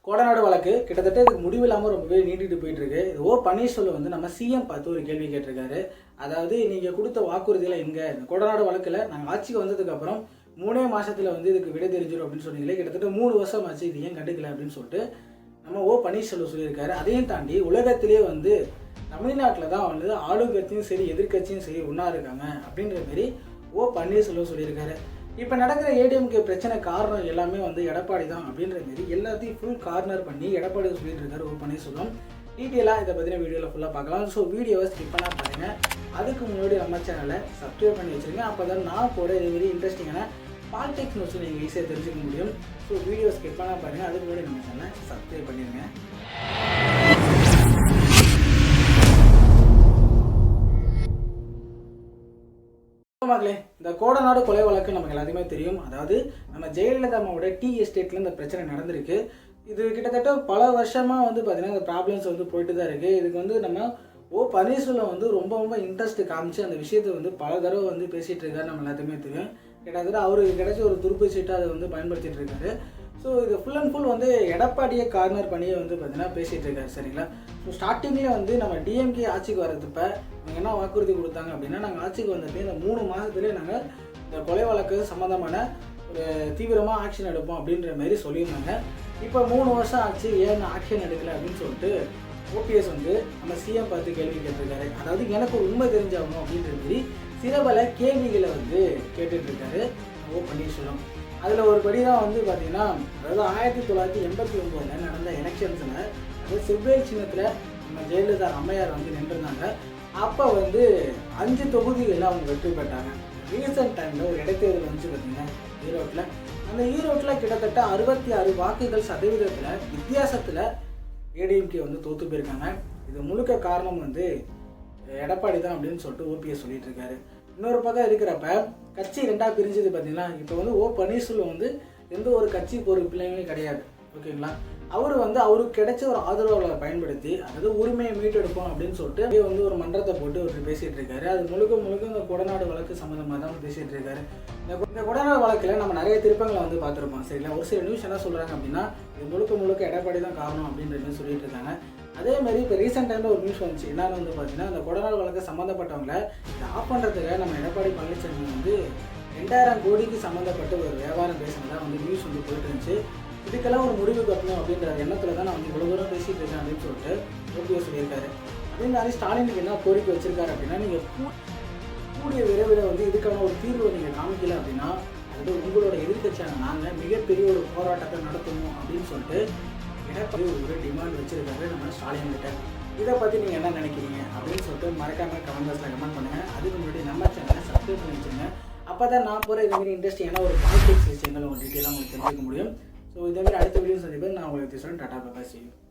கோடநாடு வழக்கு கிட்டத்தட்ட இதுக்கு முடிவு இல்லாமல் ரொம்பவே நீண்டிட்டு போயிட்டு இருக்கு. இது ஓ பன்னீர்செல்வம் வந்து நம்ம சிஎம் பார்த்து ஒரு கேள்வி கேட்டிருக்காரு. அதாவது நீங்கள் கொடுத்த வாக்குறுதியில் எங்கே இந்த கோடநாடு வழக்கில் நாங்கள் ஆட்சிக்கு வந்ததுக்கப்புறம் 3 மாதத்தில் வந்து இதுக்கு விடை தெரிஞ்சிடும் அப்படின்னு சொன்னீங்களே, கிட்டத்தட்ட 3 வருஷம் ஆச்சு, இது ஏன் கண்டுக்கல அப்படின்னு சொல்லிட்டு நம்ம ஓ பன்னீர்செல்வம் சொல்லியிருக்காரு. அதையும் தாண்டி உலகத்திலே வந்து தமிழ்நாட்டில் தான் வந்து ஆளுங்கட்சியும் சரி எதிர்கட்சியும் சரி ஒன்றா இருக்காங்க அப்படின்ற மாரி ஓ பன்னீர்செல்வம் சொல்லியிருக்காரு. இப்போ நடக்கிற ஏடிஎம்கே பிரச்சனை காரணம் எல்லாமே வந்து எடப்பாடி தான் அப்படின்ற மாரி எல்லாத்தையும் ஃபுல் கார்னர் பண்ணி எடப்பாடி சொல்லிட்டு இருக்காரு ஓ பன்னீர்செல்வம். டீட்டெயிலாக இதை பற்றின வீடியோவில் ஃபுல்லாக பார்க்கலாம். ஸோ வீடியோவை ஸ்கிப் பண்ணால் பாருங்கள். அதுக்கு முன்னாடி நம்ம சேனலை சப்ஸ்கிரைப் பண்ணி வச்சுருங்க. அப்போ தான் நான் போட இது மாரி இன்ட்ரெஸ்டிங்கான பாலிடிக்ஸ் நியூஸ் நீங்கள் ஈஸியாக தெரிஞ்சுக்க முடியும். ஸோ வீடியோ ஸ்கிப் பண்ணால் பாருங்கள். அதுக்கு முன்னாடி நம்ம சேனலை சப்ஸ்கிரைப் பண்ணிடுங்க. மக்களே, இந்த கோடநாடு கொலை வழக்கு நமக்கு எல்லாத்தையுமே தெரியும். அதாவது நம்ம ஜெயலலிதா அம்மாவோட டீ எஸ்டேட்டில் இந்த பிரச்சனை நடந்திருக்கு. இது கிட்டத்தட்ட பல வருஷமாக வந்து பார்த்தீங்கன்னா இந்த ப்ராப்ளம்ஸ் வந்து போயிட்டு தான் இருக்குது. இதுக்கு வந்து நம்ம ஓ பன்னீர்செல்வம் வந்து ரொம்ப இன்ட்ரெஸ்ட் காமிச்சு அந்த விஷயத்தை வந்து பல தடவை வந்து பேசிகிட்டு இருக்காரு. நம்ம எல்லாத்தையுமே தெரியும். கிட்டத்தட்ட அவருக்கு கிடைச்ச ஒரு துருப்பு சீட்டாக அதை வந்து பயன்படுத்திட்டு இருக்காரு. ஸோ இது ஃபுல் அண்ட் ஃபுல் வந்து எடப்பாடியை கார்னர் பண்ணியே வந்து பார்த்தீங்கன்னா பேசிகிட்டு இருக்காரு. சரிங்களா? ஸோ ஸ்டார்டிங்லேயே வந்து நம்ம டிஎம்கே ஆட்சிக்கு வரதுப்ப அவங்க என்ன வாக்குறுதி கொடுத்தாங்க அப்படின்னா, நாங்கள் ஆட்சிக்கு வந்தப்போ இந்த 3 மாதத்துலேயே நாங்கள் இந்த கொலை வழக்கு சம்மந்தமான ஒரு தீவிரமாக ஆக்ஷன் எடுப்போம் அப்படின்ற மாதிரி சொல்லியிருந்தாங்க. இப்போ 3 வருஷம் ஆச்சு, ஏன் ஆக்ஷன் எடுக்கலை அப்படின்னு சொல்லிட்டு ஓபிஎஸ் வந்து நம்ம சிஎம் பார்த்து கேள்வி கேட்டிருக்காரு. அதாவது எனக்கு ஒரு உண்மை தெரிஞ்சாகணும் அப்படின்ற மாரி சில பல கேள்விகளை வந்து கேட்டுட்ருக்காரு ஓ பன்னீர்செல்வம். அதில் ஒரு படி தான் வந்து பார்த்திங்கன்னா, அதாவது 1989 நடந்த எலெக்ஷன்ஸில் அதாவது செவ்வேல் சின்னத்தில் நம்ம ஜெயலலிதா அம்மையார் வந்து நின்றுருந்தாங்க. அப்போ வந்து 5 தொகுதிகளில் அவங்க வெற்றி பெற்றாங்க. ரீசெண்ட் டைமில் ஒரு இடைத்தேர்தல் வந்து பார்த்திங்கன்னா ஈரோட்டில், அந்த ஈரோட்டில் கிட்டத்தட்ட 66 வாக்குகள் சதவீதத்தில் வித்தியாசத்தில் ஏடிஎம்கே வந்து தோற்று போயிருக்காங்க. இது முழுக்க காரணம் வந்து எடப்பாடி தான் அப்படின்னு சொல்லிட்டு ஓபிஎஸ் சொல்லிட்டு இருக்காரு. இன்னொரு பக்கம் இருக்கிறப்ப கட்சி 2ஆக பிரிஞ்சது பார்த்தீங்கன்னா, இப்போ வந்து ஓ பன்னீர்செல்வம் வந்து எந்த ஒரு கட்சி பொறுப்பிலையுமே கிடையாது. ஓகேங்களா? அவர் வந்து அவருக்கு கிடைச்ச ஒரு ஆதரவாளரை பயன்படுத்தி அதாவது உரிமையை மீட்டெடுப்போம் அப்படின்னு சொல்லிட்டு அப்படியே வந்து ஒரு மன்றத்தை போட்டு அவர் பேசிகிட்டு இருக்காரு. அது முழுக்க இந்த கொடநாடு வழக்கு சம்மந்தமாக தான் பேசிகிட்டு இருக்காரு. இந்த கொடநாடு வழக்கில் நம்ம நிறைய திருப்பங்களை வந்து பார்த்துருப்போம். சரிங்களா? ஒரு சில நியூஸ் என்ன சொல்கிறாங்க அப்படின்னா, இது முழுக்க எடப்பாடி தான் காரணம் அப்படின்ற மாதிரி சொல்லிட்டு இருக்காங்க. அதே மாதிரி இப்போ ரீசெண்ட் டைமில் ஒரு நியூஸ் வந்துச்சு. என்னன்னு வந்து பார்த்தீங்கன்னா, இந்த கொடநாடு வழக்கு சம்மந்தப்பட்டவங்களை இதை ஆஃப் பண்ணுறதுக்கு நம்ம எடப்பாடி பழனிசாமி வந்து 2000 கோடிக்கு சம்மந்தப்பட்ட ஒரு வியாபாரம் பேசினதாக வந்து நியூஸ் வந்து போயிட்டு இருந்துச்சு. இதுக்கெல்லாம் ஒரு முடிவு கட்டணும் அப்படின்ற எண்ணத்தில் தான் நான் வந்து இவ்வளோ தூரம் பேசிகிட்டு இருக்கேன் அப்படின்னு சொல்லிட்டு ஓபிஎஸ் சொல்லியிருக்காரு. அதே மாதிரி ஸ்டாலினுக்கு என்ன கோரிக்கை வச்சிருக்காரு அப்படின்னா, நீங்கள் கூடிய விரைவில் வந்து இதுக்கான ஒரு தீர்வை நீங்கள் காமிக்கல அப்படின்னா, அதாவது உங்களோட எதிர்கட்சியான நாங்கள் மிகப்பெரிய ஒரு போராட்டத்தை நடத்தணும் அப்படின்னு சொல்லிட்டு எடப்பாடி ஒரு டிமாண்ட் வச்சிருக்காரு நம்ம ஸ்டாலின் கிட்ட. இதை பற்றி நீங்கள் என்ன நினைக்கிறீங்க அப்படின்னு சொல்லிட்டு மறக்காமல் கமெண்ட் பாக்ஸில் கமெண்ட் பண்ணுங்கள். அதுக்கு முன்னாடி நம்ம சேனலை சப்ஸ்கிரைப் பண்ணி வச்சுருங்க. அப்போ தான் நான் போகிற இதுமாரி இன்ட்ரெஸ்டிங்கான ஒரு பாலிடிக்ஸ் விஷயங்கள் உங்களுக்கு டீட்டெயிலாக உங்களுக்கு தெரிஞ்சுக்க முடியும். ஸோ இதேமாதிரி அடுத்த வீடியோ சந்திப்பது நான் உங்களுக்கு சொல்கிறேன். டாடா பாய், see you.